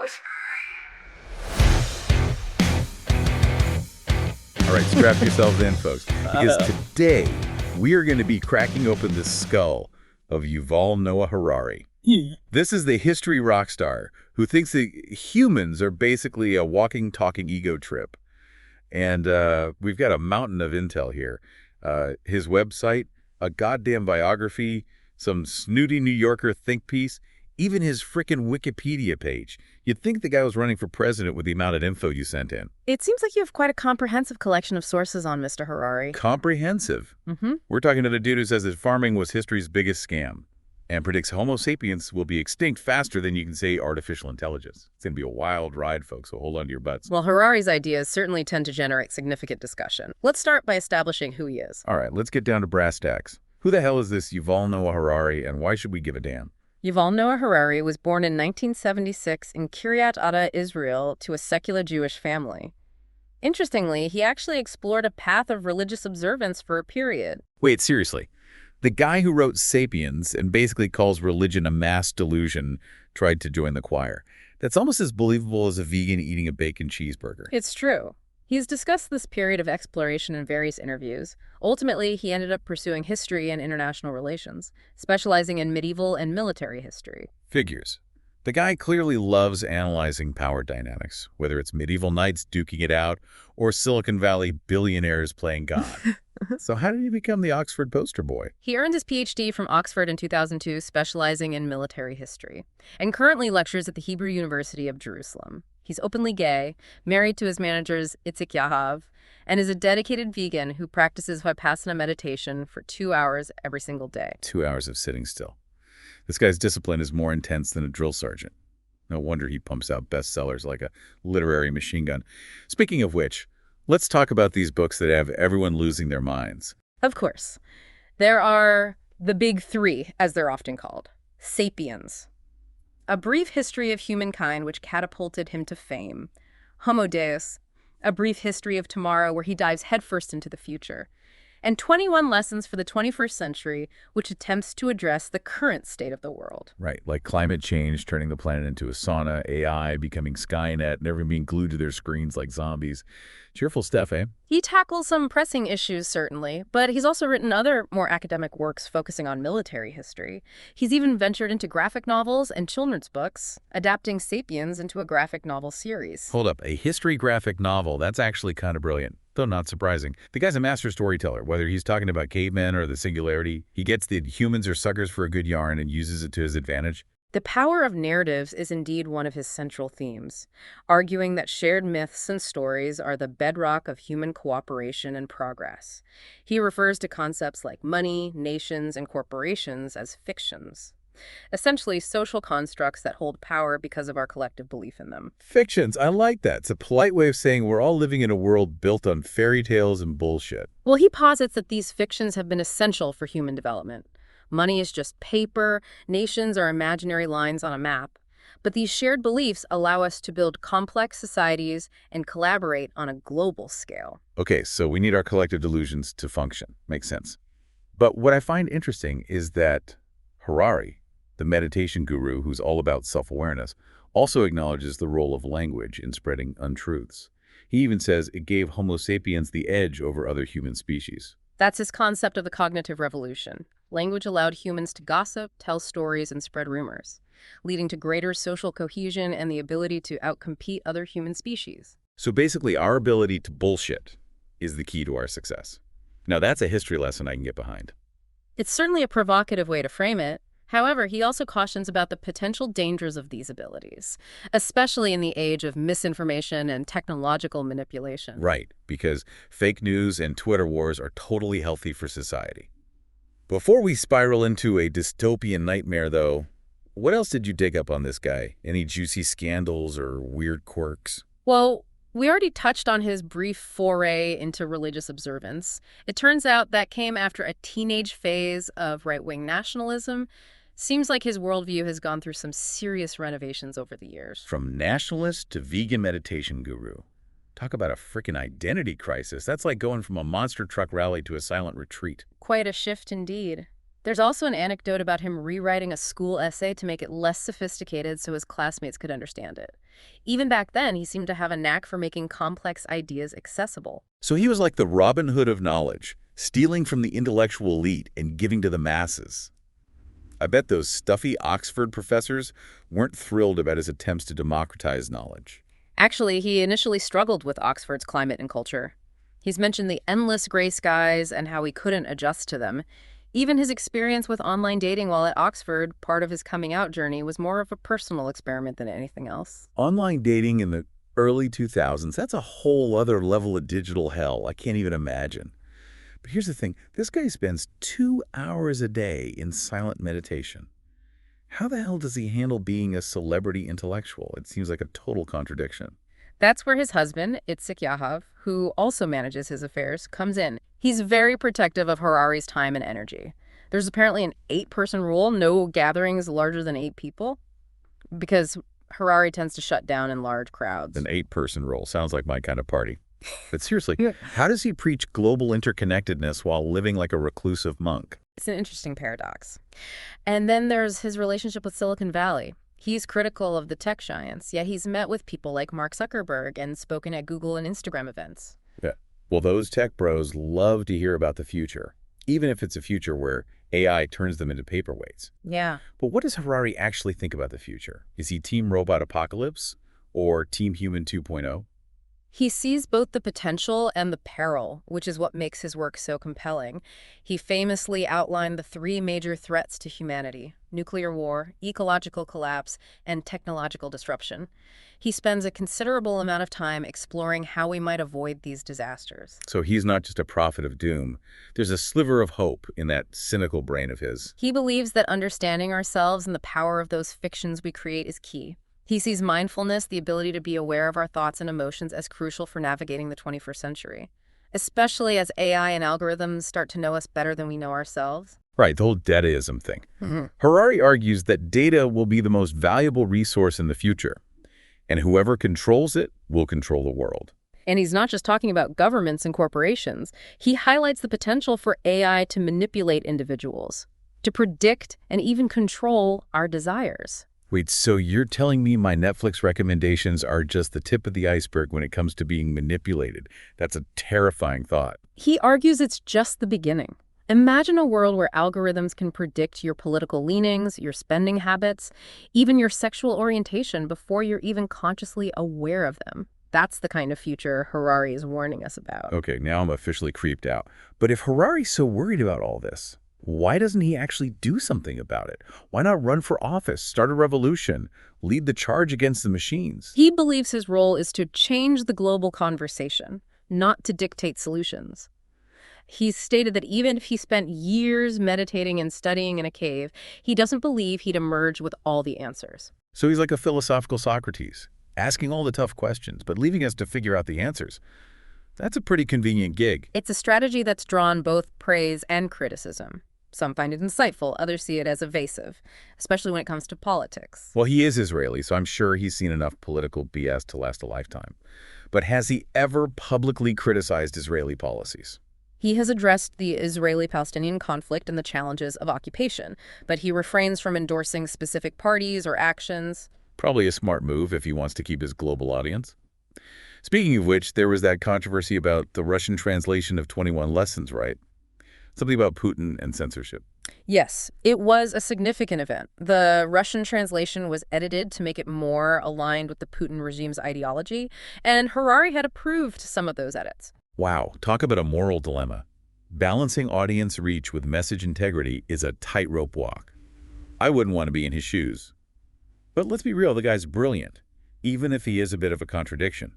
All right, strap yourselves in, folks, because today we are going to be cracking open the skull of Yuval Noah Harari. This is the history rock star who thinks that humans are basically a walking, talking ego trip. And we've got a mountain of intel here. His website, a goddamn biography, some snooty New Yorker think piece, even his frickin' Wikipedia page. You'd think the guy was running for president with the amount of info you sent in. It seems like you have quite a comprehensive collection of sources on Mr. Harari. Comprehensive? We're talking to the dude who says that farming was history's biggest scam and predicts Homo sapiens will be extinct faster than you can say artificial intelligence. It's going to be a wild ride, folks, so hold on to your butts. Well, Harari's ideas certainly tend to generate significant discussion. Let's start by establishing who he is. All right, let's get down to brass tacks. Who the hell is this Yuval Noah Harari, and why should we give a damn? Yuval Noah Harari was born in 1976 in Kiryat Arba, Israel, to a secular Jewish family. Interestingly, he actually explored a path of religious observance for a period. Wait, seriously? The guy who wrote Sapiens and basically calls religion a mass delusion tried to join the choir. That's almost as believable as a vegan eating a bacon cheeseburger. It's true. He's discussed this period of exploration in various interviews. Ultimately, he ended up pursuing history and international relations, specializing in medieval and military history. Figures. The guy clearly loves analyzing power dynamics, whether it's medieval knights duking it out or Silicon Valley billionaires playing God. So how did he become the Oxford poster boy? He earned his PhD from Oxford in 2002, specializing in military history, and currently lectures at the Hebrew University of Jerusalem. He's openly gay, married to his managers Itzik Yahav, and is a dedicated vegan who practices Vipassana meditation for 2 hours every single day. 2 hours of sitting still. This guy's discipline is more intense than a drill sergeant. No wonder he pumps out bestsellers like a literary machine gun. Speaking of which, let's talk about these books that have everyone losing their minds. Of course. There are the big three, as they're often called. Sapiens, a brief history of humankind which catapulted him to fame. Homo Deus, a brief history of tomorrow where he dives headfirst into the future. And 21 Lessons for the 21st Century, which attempts to address the current state of the world. Right, like climate change, turning the planet into a sauna, AI becoming Skynet, and everyone being glued to their screens like zombies. Cheerful stuff, eh? He tackles some pressing issues, certainly, but he's also written other more academic works focusing on military history. He's even ventured into graphic novels and children's books, adapting Sapiens into a graphic novel series. Hold up, a history graphic novel, that's actually kind of brilliant. Though not surprising. The guy's a master storyteller. Whether he's talking about cavemen or the singularity, he gets the humans are suckers for a good yarn and uses it to his advantage. The power of narratives is indeed one of his central themes, arguing that shared myths and stories are the bedrock of human cooperation and progress. He refers to concepts like money, nations, and corporations as fictions. Essentially, social constructs that hold power because of our collective belief in them. Fictions, I like that. It's a polite way of saying we're all living in a world built on fairy tales and bullshit. Well, he posits that these fictions have been essential for human development. Money is just paper, nations are imaginary lines on a map. But these shared beliefs allow us to build complex societies and collaborate on a global scale. Okay, so we need our collective delusions to function. Makes sense. But what I find interesting is that Harari, the meditation guru who's all about self-awareness, also acknowledges the role of language in spreading untruths. He even says it gave Homo sapiens the edge over other human species. That's his concept of the cognitive revolution. Language allowed humans to gossip, tell stories, and spread rumors, leading to greater social cohesion and the ability to outcompete other human species. So basically, our ability to bullshit is the key to our success. Now, that's a history lesson I can get behind. It's certainly a provocative way to frame it. However, he also cautions about the potential dangers of these abilities, especially in the age of misinformation and technological manipulation. Right, because fake news and Twitter wars are totally healthy for society. Before we spiral into a dystopian nightmare, though, what else did you dig up on this guy? Any juicy scandals or weird quirks? Well, we already touched on his brief foray into religious observance. It turns out that came after a teenage phase of right-wing nationalism. Seems like his worldview has gone through some serious renovations over the years. From nationalist to vegan meditation guru. Talk about a frickin' identity crisis. That's like going from a monster truck rally to a silent retreat. Quite a shift indeed. There's also an anecdote about him rewriting a school essay to make it less sophisticated so his classmates could understand it. Even back then, he seemed to have a knack for making complex ideas accessible. So he was like the Robin Hood of knowledge, stealing from the intellectual elite and giving to the masses. I bet those stuffy Oxford professors weren't thrilled about his attempts to democratize knowledge. Actually, he initially struggled with Oxford's climate and culture. He's mentioned the endless gray skies and how he couldn't adjust to them. Even his experience with online dating while at Oxford, part of his coming out journey, was more of a personal experiment than anything else. Online dating in the early 2000s, that's a whole other level of digital hell. I can't even imagine. But here's the thing. This guy spends 2 hours a day in silent meditation. How the hell does he handle being a celebrity intellectual? It seems like a total contradiction. That's where his husband, Itzik Yahav, who also manages his affairs, comes in. He's very protective of Harari's time and energy. There's apparently an 8-person rule, no gatherings larger than 8 people, because Harari tends to shut down in large crowds. An 8-person rule. Sounds like my kind of party. But seriously, how does he preach global interconnectedness while living like a reclusive monk? It's an interesting paradox. And then there's his relationship with Silicon Valley. He's critical of the tech giants, yet he's met with people like Mark Zuckerberg and spoken at Google and Instagram events. Yeah. Well, those tech bros love to hear about the future, even if it's a future where AI turns them into paperweights. Yeah. But what does Harari actually think about the future? Is he Team Robot Apocalypse or Team Human 2.0? He sees both the potential and the peril, which is what makes his work so compelling. He famously outlined the 3 major threats to humanity: nuclear war, ecological collapse, and technological disruption. He spends a considerable amount of time exploring how we might avoid these disasters. So he's not just a prophet of doom. There's a sliver of hope in that cynical brain of his. He believes that understanding ourselves and the power of those fictions we create is key. He sees mindfulness, the ability to be aware of our thoughts and emotions, as crucial for navigating the 21st century, especially as AI and algorithms start to know us better than we know ourselves. Right, the whole dataism thing. Harari argues that data will be the most valuable resource in the future, and whoever controls it will control the world. And he's not just talking about governments and corporations. He highlights the potential for AI to manipulate individuals, to predict and even control our desires. Wait, so you're telling me my Netflix recommendations are just the tip of the iceberg when it comes to being manipulated? That's a terrifying thought. He argues it's just the beginning. Imagine a world where algorithms can predict your political leanings, your spending habits, even your sexual orientation before you're even consciously aware of them. That's the kind of future Harari is warning us about. Okay, now I'm officially creeped out. But if Harari's so worried about all this, why doesn't he actually do something about it? Why not run for office, start a revolution, lead the charge against the machines? He believes his role is to change the global conversation, not to dictate solutions. He's stated that even if he spent years meditating and studying in a cave, he doesn't believe he'd emerge with all the answers. So he's like a philosophical Socrates, asking all the tough questions, but leaving us to figure out the answers. That's a pretty convenient gig. It's a strategy that's drawn both praise and criticism. Some find it insightful, others see it as evasive, especially when it comes to politics. Well, he is Israeli, so I'm sure he's seen enough political BS to last a lifetime. But has he ever publicly criticized Israeli policies? He has addressed the Israeli-Palestinian conflict and the challenges of occupation, but he refrains from endorsing specific parties or actions. Probably a smart move if he wants to keep his global audience. Speaking of which, there was that controversy about the Russian translation of 21 Lessons, right? Something about Putin and censorship. Yes, it was a significant event. The Russian translation was edited to make it more aligned with the Putin regime's ideology, and Harari had approved some of those edits. Wow, talk about a moral dilemma. Balancing audience reach with message integrity is a tightrope walk. I wouldn't want to be in his shoes. But let's be real, the guy's brilliant, even if he is a bit of a contradiction.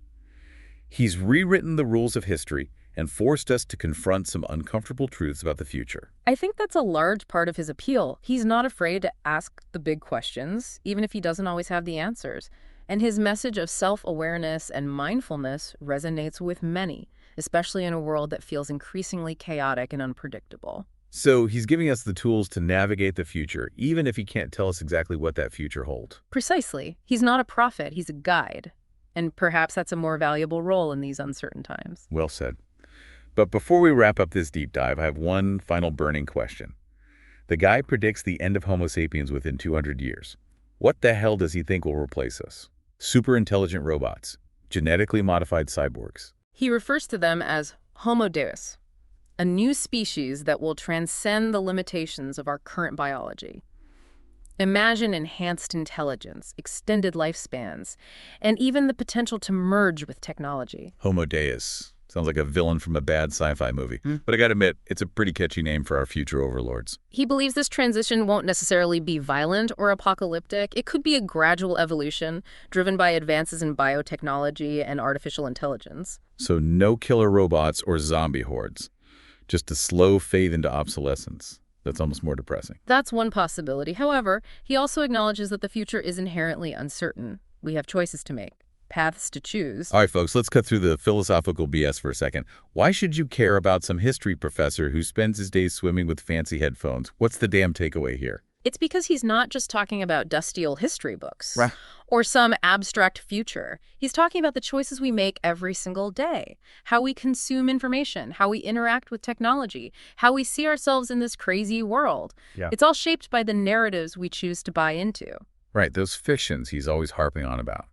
He's rewritten the rules of history and forced us to confront some uncomfortable truths about the future. I think that's a large part of his appeal. He's not afraid to ask the big questions, even if he doesn't always have the answers. And his message of self-awareness and mindfulness resonates with many, especially in a world that feels increasingly chaotic and unpredictable. So he's giving us the tools to navigate the future, even if he can't tell us exactly what that future holds. Precisely. He's not a prophet, he's a guide. And perhaps that's a more valuable role in these uncertain times. Well said. But before we wrap up this deep dive, I have one final burning question. The guy predicts the end of Homo sapiens within 200 years. What the hell does he think will replace us? Super intelligent robots, genetically modified cyborgs. He refers to them as Homo Deus, a new species that will transcend the limitations of our current biology. Imagine enhanced intelligence, extended lifespans, and even the potential to merge with technology. Homo Deus. Sounds like a villain from a bad sci-fi movie. But I gotta admit, it's a pretty catchy name for our future overlords. He believes this transition won't necessarily be violent or apocalyptic. It could be a gradual evolution driven by advances in biotechnology and artificial intelligence. So no killer robots or zombie hordes. Just a slow fade into obsolescence. That's almost more depressing. That's one possibility. However, he also acknowledges that the future is inherently uncertain. We have choices to make, paths to choose. All right, folks, let's cut through the philosophical BS for a second. Why should you care about some history professor who spends his days swimming with fancy headphones? What's the damn takeaway here? It's because he's not just talking about dusty old history books Right. or some abstract future. He's talking about the choices we make every single day, how we consume information, how we interact with technology, how we see ourselves in this crazy world. Yeah. It's all shaped by the narratives we choose to buy into. Right, those fictions he's always harping on about.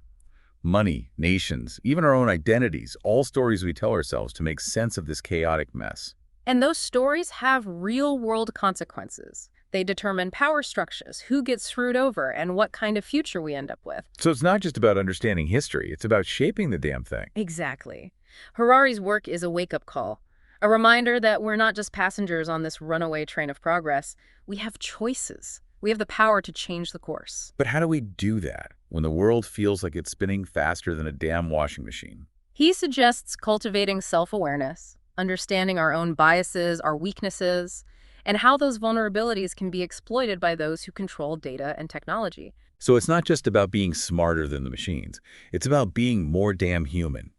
Money, nations, even our own identities, all stories we tell ourselves to make sense of this chaotic mess. And those stories have real-world consequences. They determine power structures, who gets screwed over, and what kind of future we end up with. So it's not just about understanding history, it's about shaping the damn thing. Exactly. Harari's work is a wake-up call, a reminder that we're not just passengers on this runaway train of progress. We have choices. We have the power to change the course. But how do we do that when the world feels like it's spinning faster than a damn washing machine? He suggests cultivating self-awareness, understanding our own biases, our weaknesses, and how those vulnerabilities can be exploited by those who control data and technology. So it's not just about being smarter than the machines. It's about being more damn human.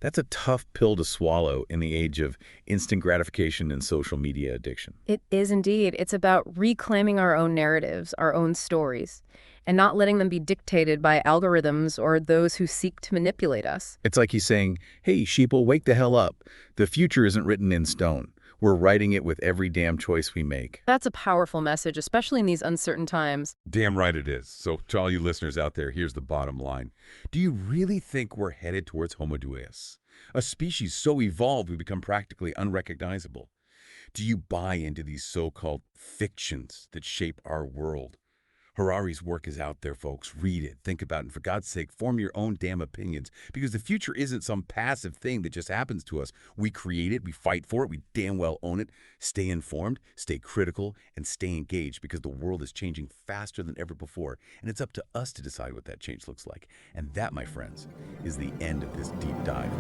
That's a tough pill to swallow in the age of instant gratification and social media addiction. It is indeed. It's about reclaiming our own narratives, our own stories, and not letting them be dictated by algorithms or those who seek to manipulate us. It's like he's saying, hey, sheeple, wake the hell up. The future isn't written in stone. We're writing it with every damn choice we make. That's a powerful message, especially in these uncertain times. Damn right it is. So to all you listeners out there, here's the bottom line. Do you really think we're headed towards Homo Deus? A species so evolved we become practically unrecognizable? Do you buy into these so-called fictions that shape our world? Harari's work is out there, folks. Read it, think about it, and for God's sake, form your own damn opinions. Because the future isn't some passive thing that just happens to us. We create it, we fight for it, we damn well own it. Stay informed, stay critical, and stay engaged because the world is changing faster than ever before. And it's up to us to decide what that change looks like. And that, my friends, is the end of this deep dive.